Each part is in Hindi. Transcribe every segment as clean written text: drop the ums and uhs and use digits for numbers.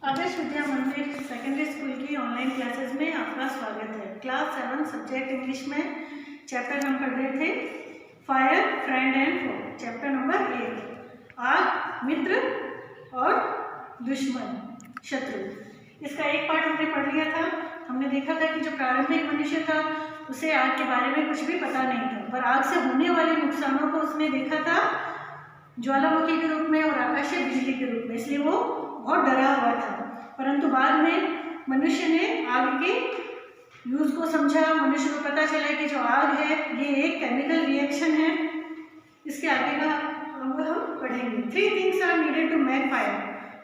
आदर्श विद्या मंदिर सेकेंडरी स्कूल की ऑनलाइन क्लासेस में आपका स्वागत है। क्लास 7 सब्जेक्ट इंग्लिश में चैप्टर हम पढ़ रहे थे fire, friend and foe. Chapter number 1 आग, मित्र और दुश्मन, शत्रु। इसका एक पार्ट हमने पढ़ लिया था। हमने देखा था कि जो प्रारंभिक मनुष्य था उसे आग के बारे में कुछ भी पता नहीं था, पर आग से होने वाले नुकसानों को उसने देखा था ज्वालामुखी के रूप में और आकाशीय बिजली के रूप में, इसलिए वो बहुत डरा हुआ था। परंतु बाद में मनुष्य ने आग के यूज को समझा। मनुष्य को पता चला कि जो आग है ये एक केमिकल रिएक्शन है। इसके आगे का हम पढ़ेंगे। 3 things are needed to make fire,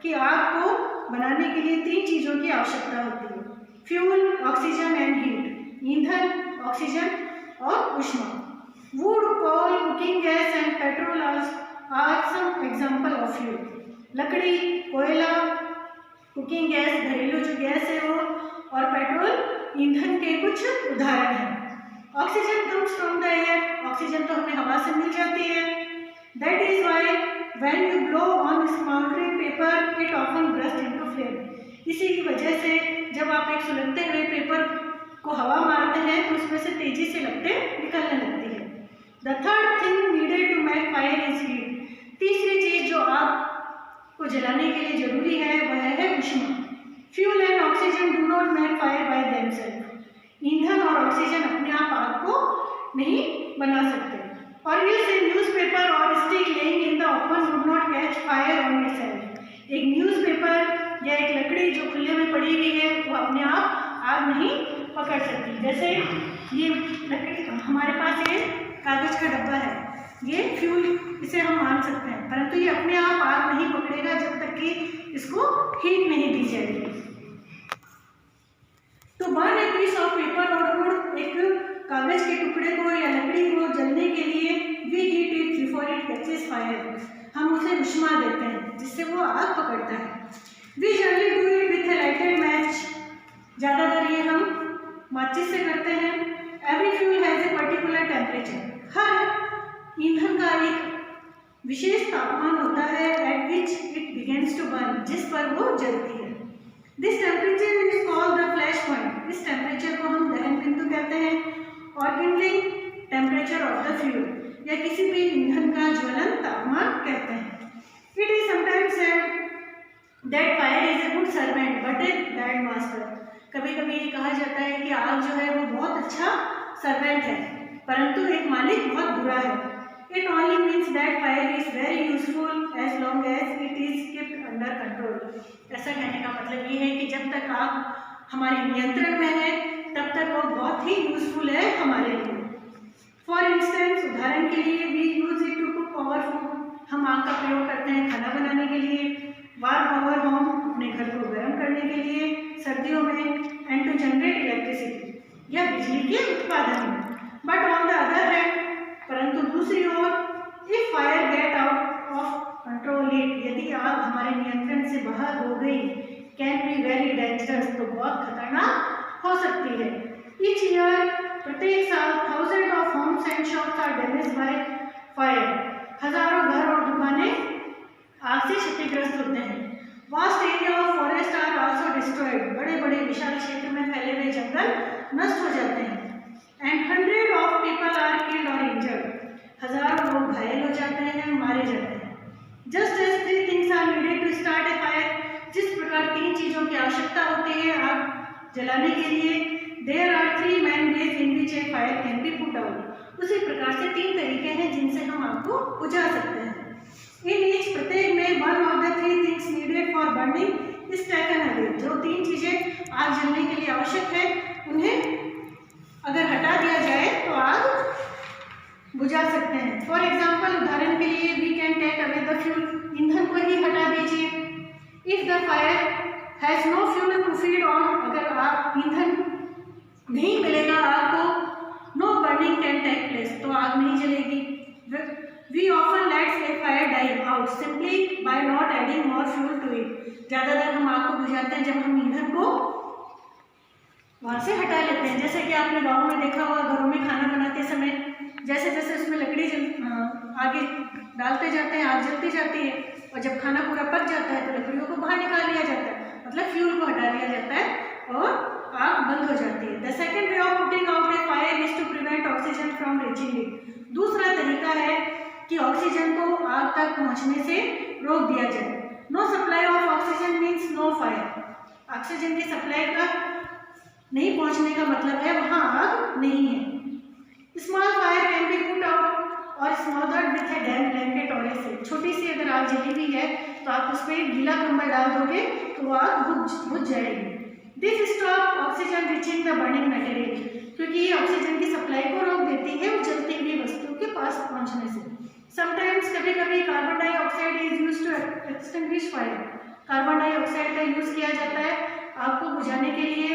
कि आग को बनाने के लिए 3 चीज़ों की आवश्यकता होती है: फ्यूल, ऑक्सीजन एंड हीट। ईंधन, ऑक्सीजन और ऊष्मा। Wood, coal, cooking gas and petrol are some example of fuel. लकड़ी, कोयला, कुकिंग गैस घरेलू जो गैस है वो, और पेट्रोल ईंधन के कुछ उदाहरण हैं। Oxygen comes from the air, oxygen तो हमें हवा से मिल जाती है। That is why when you blow on smouldering paper it often burst into flame. इसी की वजह से जब आप एक सुलगते हुए पेपर को हवा मारते हैं तो उसमें से तेजी से लपटें निकलने लगती है। The third thing needed to make fire is heat. तीसरी चीज जो आग को जलाने के लिए जरूरी है वह है ऊष्मा। Fuel and oxygen do not make fire by themselves. ईंधन और ऑक्सीजन अपने आप आग को नहीं बना सकते। और ये न्यूज़पेपर और stick laying in the open would not catch fire on itself. एक न्यूज़पेपर या एक लकड़ी जो खुले में पड़ी हुई है वो अपने आप आग नहीं पकड़ सकती। जैसे ये लकड़ी, हमारे पास ये कागज का डब्बा है, ये फ्यूल, इसे हम मान सकते हैं, परंतु ये अपने आप आग नहीं पकड़ेगा जब तक कि इसको हीट नहीं दी जाएगी। तो burn a piece of paper और वुड, एक कागज के टुकड़े को या लकड़ी को जलने के लिए we heat it before it catches fire, हम उसे ऊष्मा देते हैं जिससे वो आग पकड़ता है। We generally do it with a lighted match, ज़्यादातर ये हम माचिस से करते हैं। Every fuel has a particular temperature, हर ईंधन का एक विशेष तापमान होता है at which it begins to burn, जिस पर वो जलती है। This temperature is called the flash point. इस टेम्परेचर को हम दहन बिंदु कहते हैं, और kindling temperature of the fuel, या किसी भी ईंधन का ज्वलन तापमान कहते हैं। It is sometimes said that fire is a good servant but a bad master. कभी कभी ये कहा जाता है कि आग जो है वो बहुत अच्छा सर्वेंट है, परंतु एक मालिक बहुत बुरा है। It only means that fire is very useful as long as it is kept under control. ऐसा कहने का मतलब ये है कि जब तक आग हमारे नियंत्रण में है तब तक वो बहुत ही यूजफुल है हमारे लिए। फॉर इंस्टेंस, उदाहरण के लिए, we use it to cook power food, हम आग का प्रयोग करते हैं खाना बनाने के लिए। वार पावर होम, अपने घर को गर्म करने के लिए सर्दियों में। एंड टू जनरेट इलेक्ट्रिसिटी, या बिजली के उत्पादन में। But on the other hand, परंतु दूसरी ओर, if fire get out of control it, यदि आग हमारे नियंत्रण से बाहर हो गई, कैन बी वेरी डेंजरस, तो बहुत खतरनाक हो सकती है। ईच ईयर, प्रत्येक साल, thousand of homes and shops are damaged by fire. हजारों घर और दुकानें आग से क्षतिग्रस्त होते हैं। Vast area of forest are also destroyed, बड़े बड़े विशाल क्षेत्र में फैले हुए जंगल नष्ट हो जाते हैं। And 100 of people are killed और इंजर्ड, हजारों लोग घायल हो जाते हैं, मारे जाते हैं। Just as 3 things are needed to start a fire, जिस प्रकार 3 चीज़ों की आवश्यकता होती है आग जलाने के लिए, there are 3 main ways in which a fire can be put out. उसी प्रकार से 3 तरीके हैं जिनसे हम आग को बुझा सकते हैं। इन ईच, प्रत्येक में, one of the 3 things needed for burning is taken away. जो 3 चीज़ें आग जलने के लिए आवश्यक है उन्हें अगर हटा दिया जाए तो आग बुझा सकते हैं। फॉर एग्जाम्पल, उदाहरण के लिए, we can take away the fuel, ईंधन को ही हटा दीजिए। If the fire has no fuel to feed on, अगर आग ईंधन नहीं मिलेगा आग को, no burning can take place, तो आग नहीं जलेगी। We often lets a fire die out simply by not adding more fuel to it. ज़्यादातर हम आग को बुझाते हैं जब हम ईंधन को वहाँ से हटा लेते हैं। जैसे कि आपने गाँव में देखा होगा, घरों में खाना बनाते समय जैसे जैसे उसमें लकड़ी आगे डालते जाते हैं, आग जलती जाती है, और जब खाना पूरा पक जाता है तो लकड़ियों को बाहर निकाल लिया जाता है। बंद हो जाती है। The second way of putting out a fire is to prevent oxygen from reaching it. दूसरा तरीका है कि ऑक्सीजन को आग तक पहुंचने से रोक दिया जाए। No supply of oxygen means no fire. Oxygen की सप्लाई का नहीं पहुंचने का मतलब है वहाँ आग नहीं है। Small fire can be put out और स्मोदर्ड विथ ए डैम्प ब्लैंकेट और ए सिल्क। छोटी सी अगर आग जली हुई है तो आप उस पर गीला कंबल डाल दोगे तो वो आग बुझ जाएगी। This stop oxygen reaching the burning material, क्योंकि ये ऑक्सीजन की सप्लाई को रोक देती है जलती हुई वस्तु के पास पहुंचने से। समटाइम्स कभी कभी carbon dioxide is used to extinguish fire. Carbon dioxide का यूज किया जाता है आग को बुझाने के लिए।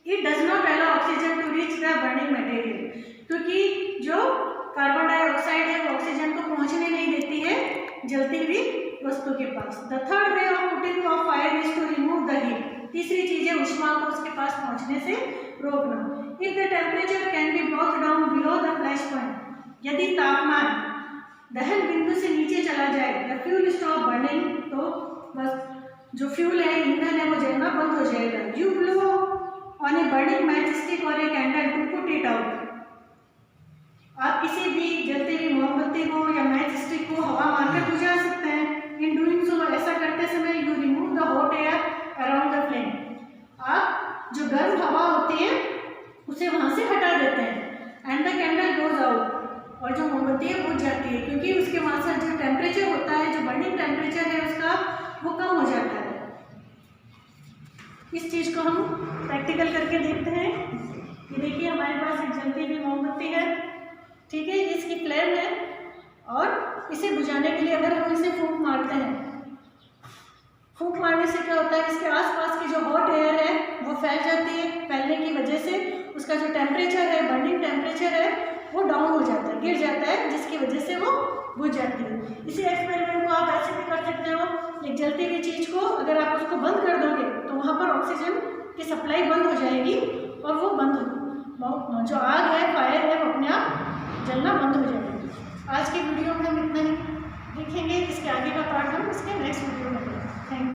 It does not allow oxygen to reach the burning material, क्योंकि जो कार्बन डाइऑक्साइड है वो ऑक्सीजन को पहुंचने नहीं देती है जलती हुई वस्तु के पास। The third way of putting off fire is to remove the heat. तीसरी चीज है ऊष्मा को उसके पास पहुंचने से रोकना। If the temperature can be brought down below the flash point, यदि तापमान दहन बिंदु से नीचे चला जाए, द फ्यूल स्टॉप बर्निंग, तो बस जो फ्यूल है ईंधन है वो जलना बंद हो जाएगा। You blow on a burning match stick और a candle to put it out. आप किसी भी जलती हुई मोमबत्ती को या मैच स्टिक को हवा मारकर बुझा सकते हैं। इन डूइंग सो, ऐसा करते समय you remove the hot air around the flame. आप जो गर्म हवा होती है उसे वहाँ से हटा देते हैं। And the candle goes out, और जो मोमबत्ती है बुझ जाती है, क्योंकि उसके वहाँ से जो टेम्परेचर होता है, जो बर्निंग टेम्परेचर है उसका, वो कम हो जाता है। इस चीज़ को हम प्रैक्टिकल करके देखते हैं। ये देखिए हमारे पास एक जलती हुई मोमबत्ती है, ठीक है, इसकी फ्लेम है, और इसे बुझाने के लिए अगर हम इसे फूंक मारते हैं, फूंक मारने से क्या होता है, इसके आसपास की जो हॉट एयर है वो फैल जाती है। फैलने की वजह से उसका जो टेम्परेचर है, बर्निंग टेम्परेचर है, वो डाउन हो जाता है, गिर जाता है, जिसकी वजह से वो बुझ जाती है। इसी एक्सपेरिमेंट को आप ऐसे भी कर सकते हो, एक जलती हुई चीज़ को अगर आप उसको बंद कर दोगे तो वहाँ पर ऑक्सीजन की सप्लाई बंद हो जाएगी, और वो जो आग है, फायर है, वो अपने आप जलना बंद हो जाएगी। आज की वीडियो में हम इतना ही देखेंगे, इसके आगे का पार्ट हम इसके नेक्स्ट वीडियो में देखेंगे। Thank you.